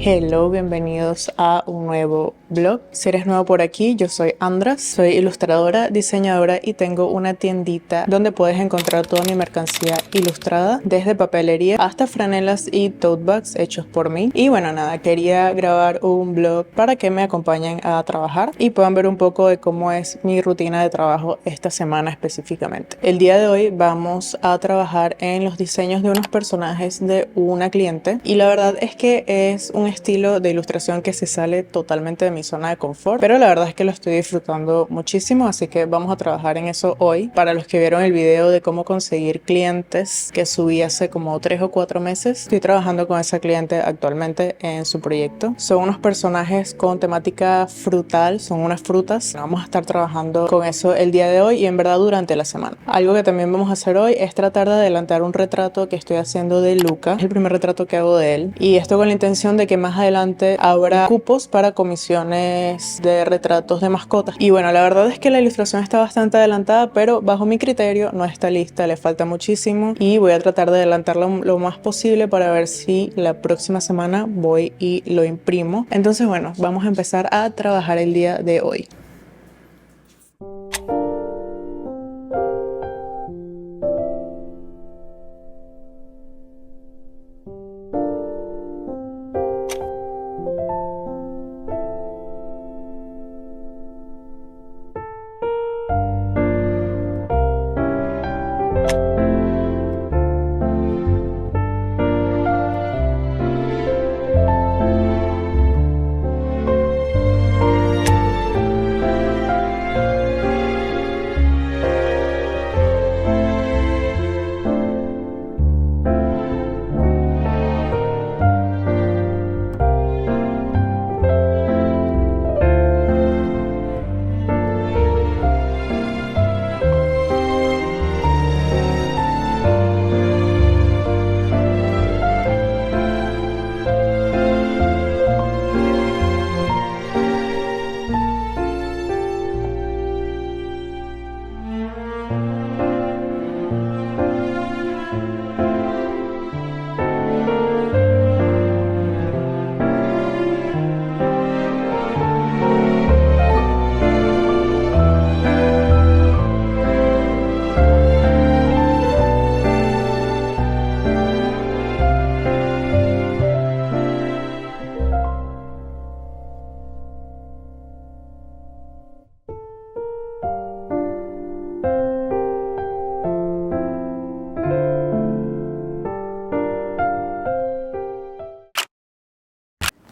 Hello, bienvenidos a un nuevo vlog. Si eres nuevo por aquí, yo soy Andras, soy ilustradora, diseñadora y tengo una tiendita donde puedes encontrar toda mi mercancía ilustrada, desde papelería hasta franelas y tote bags hechos por mí. Y bueno, nada, quería grabar un vlog para que me acompañen a trabajar y puedan ver un poco de cómo es mi rutina de trabajo esta semana específicamente. El día de hoy vamos a trabajar en los diseños de unos personajes de una cliente y la verdad es que es un estilo de ilustración que se sale totalmente de mi zona de confort, pero la verdad es que lo estoy disfrutando muchísimo, así que vamos a trabajar en eso hoy. Para los que vieron el video de cómo conseguir clientes que subí hace como 3 o 4 meses, estoy trabajando con esa cliente actualmente en su proyecto. Son unos personajes con temática frutal, son unas frutas. Vamos a estar trabajando con eso el día de hoy y en verdad durante la semana. Algo que también vamos a hacer hoy es tratar de adelantar un retrato que estoy haciendo de Luca. Es el primer retrato que hago de él y esto con la intención de que más adelante habrá cupos para comisiones de retratos de mascotas. Y bueno, la verdad es que la ilustración está bastante adelantada, pero bajo mi criterio no está lista, le falta muchísimo y voy a tratar de adelantarlo lo más posible para ver si la próxima semana voy y lo imprimo. Entonces bueno, vamos a empezar a trabajar el día de hoy.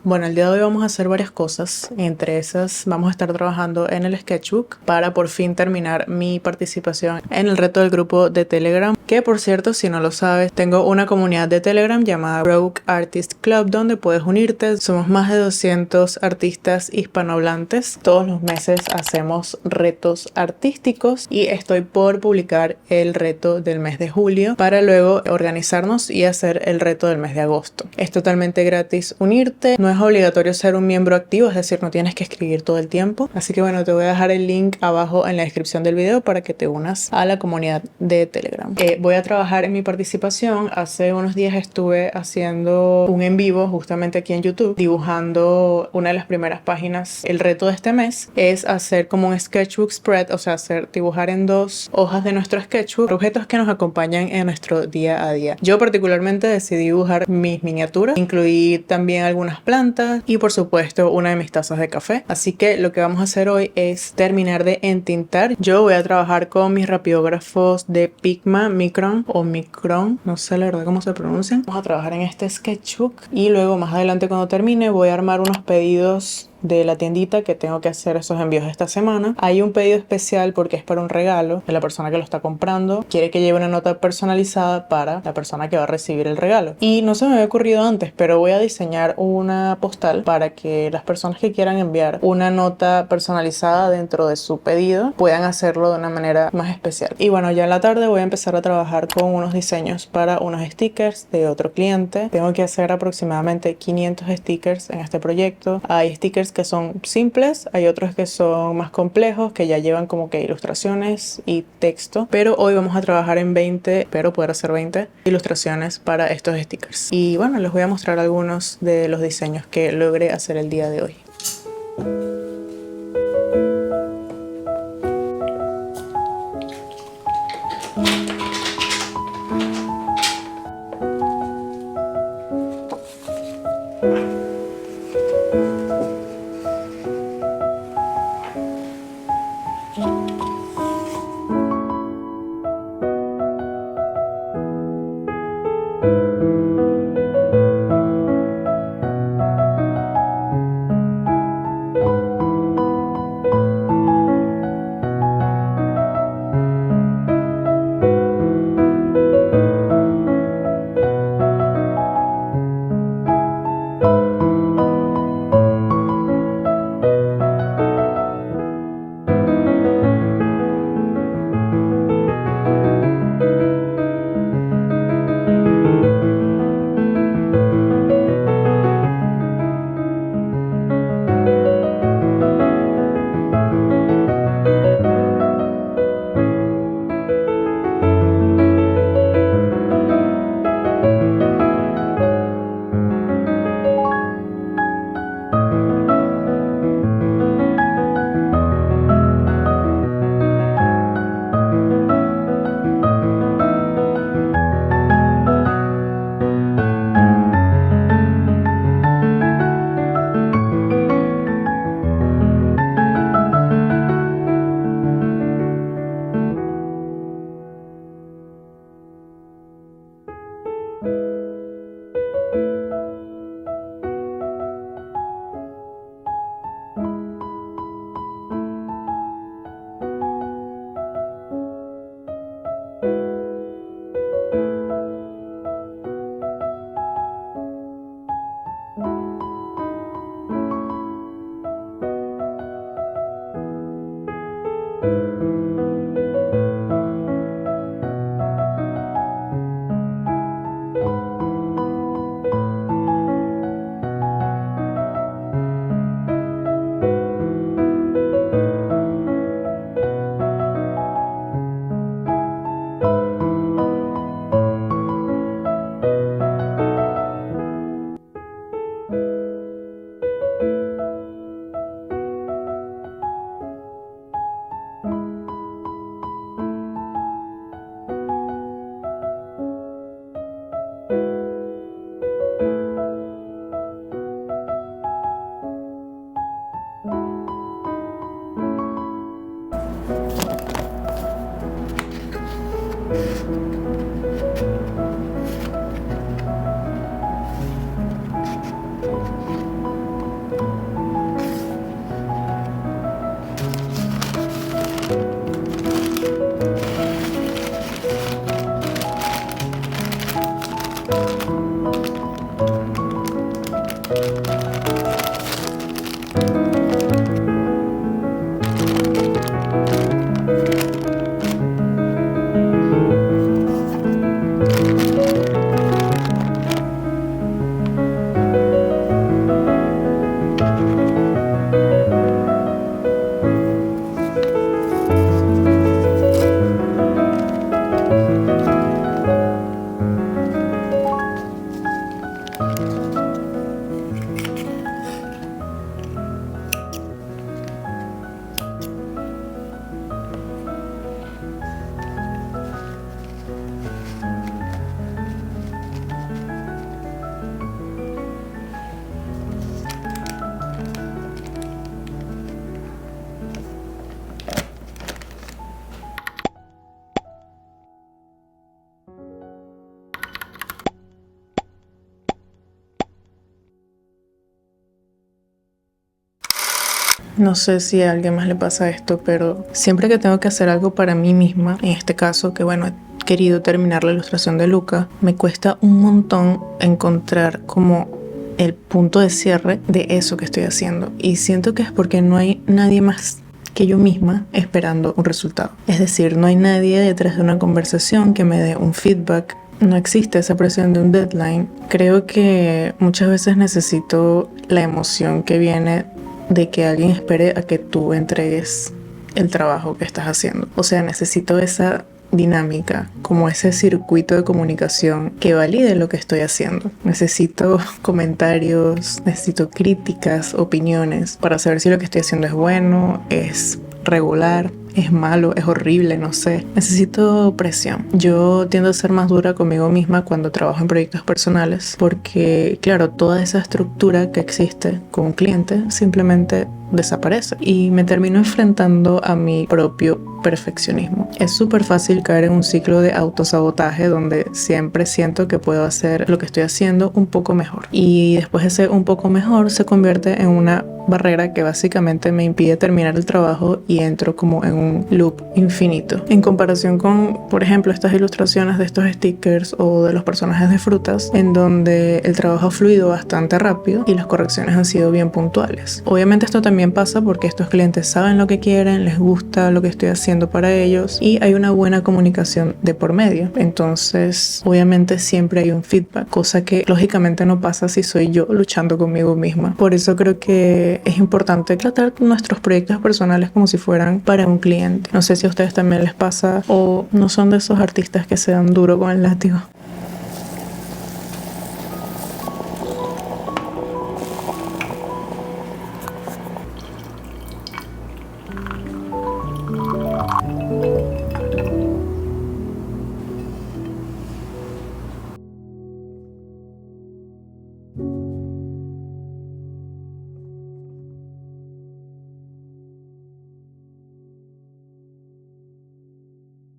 Bueno, el día de hoy vamos a hacer varias cosas. Entre esas vamos a estar trabajando en el sketchbook para por fin terminar mi participación en el reto del grupo de Telegram. Que por cierto, si no lo sabes, tengo una comunidad de Telegram llamada Rogue Artist Club donde puedes unirte. Somos más de 200 artistas hispanohablantes. Todos los meses hacemos retos artísticos y estoy por publicar el reto del mes de julio para luego organizarnos y hacer el reto del mes de agosto. Es totalmente gratis unirte. No es obligatorio ser un miembro activo, es decir, no tienes que escribir todo el tiempo. Así que bueno, te voy a dejar el link abajo en la descripción del video para que te unas a la comunidad de Telegram. Voy a trabajar en mi participación. Hace unos días estuve haciendo un en vivo justamente aquí en YouTube, dibujando una de las primeras páginas. El reto de este mes es hacer como un sketchbook spread, o sea, dibujar en 2 hojas de nuestro sketchbook objetos que nos acompañan en nuestro día a día. Yo particularmente decidí dibujar mis miniaturas, incluí también algunas plantas y por supuesto una de mis tazas de café. Así que lo que vamos a hacer hoy es terminar de entintar. Yo voy a trabajar con mis rapidógrafos de Pigma Micron o Micron, no sé la verdad cómo se pronuncian. Vamos a trabajar en este sketchbook y luego más adelante cuando termine voy a armar unos pedidos de la tiendita que tengo que hacer esos envíos esta semana. Hay un pedido especial porque es para un regalo de la persona que lo está comprando. Quiere que lleve una nota personalizada para la persona que va a recibir el regalo. Y no se me había ocurrido antes, pero voy a diseñar una postal para que las personas que quieran enviar una nota personalizada dentro de su pedido puedan hacerlo de una manera más especial. Y bueno, ya en la tarde voy a empezar a trabajar con unos diseños para unos stickers de otro cliente. Tengo que hacer aproximadamente 500 stickers en este proyecto. Hay stickers que son simples, hay otros que son más complejos, que ya llevan como que ilustraciones y texto, pero hoy vamos a trabajar en 20, espero poder hacer 20 ilustraciones para estos stickers. Y bueno, les voy a mostrar algunos de los diseños que logré hacer el día de hoy. No sé si a alguien más le pasa esto, pero siempre que tengo que hacer algo para mí misma, en este caso que bueno, he querido terminar la ilustración de Luca, me cuesta un montón encontrar como el punto de cierre de eso que estoy haciendo. Y siento que es porque no hay nadie más que yo misma esperando un resultado. Es decir, no hay nadie detrás de una conversación que me dé un feedback. No existe esa presión de un deadline. Creo que muchas veces necesito la emoción que viene de que alguien espere a que tú entregues el trabajo que estás haciendo. O sea, necesito esa dinámica, como ese circuito de comunicación que valide lo que estoy haciendo. Necesito comentarios, necesito críticas, opiniones para saber si lo que estoy haciendo es bueno, es regular, es malo, es horrible, no sé. Necesito presión. Yo tiendo a ser más dura conmigo misma cuando trabajo en proyectos personales porque, claro, toda esa estructura que existe con un cliente simplemente desaparece y me termino enfrentando a mi propio perfeccionismo. Es súper fácil caer en un ciclo de autosabotaje donde siempre siento que puedo hacer lo que estoy haciendo un poco mejor y después ese un poco mejor se convierte en una barrera que básicamente me impide terminar el trabajo y entro como en un loop infinito. En comparación con, por ejemplo, estas ilustraciones de estos stickers o de los personajes de frutas, en donde el trabajo ha fluido bastante rápido y las correcciones han sido bien puntuales. Obviamente esto también pasa porque estos clientes saben lo que quieren, les gusta lo que estoy haciendo para ellos y hay una buena comunicación de por medio. Entonces, obviamente siempre hay un feedback, cosa que lógicamente no pasa si soy yo luchando conmigo misma. Por eso creo que es importante tratar nuestros proyectos personales como si fueran para un cliente. No sé si a ustedes también les pasa o no son de esos artistas que se dan duro con el látigo.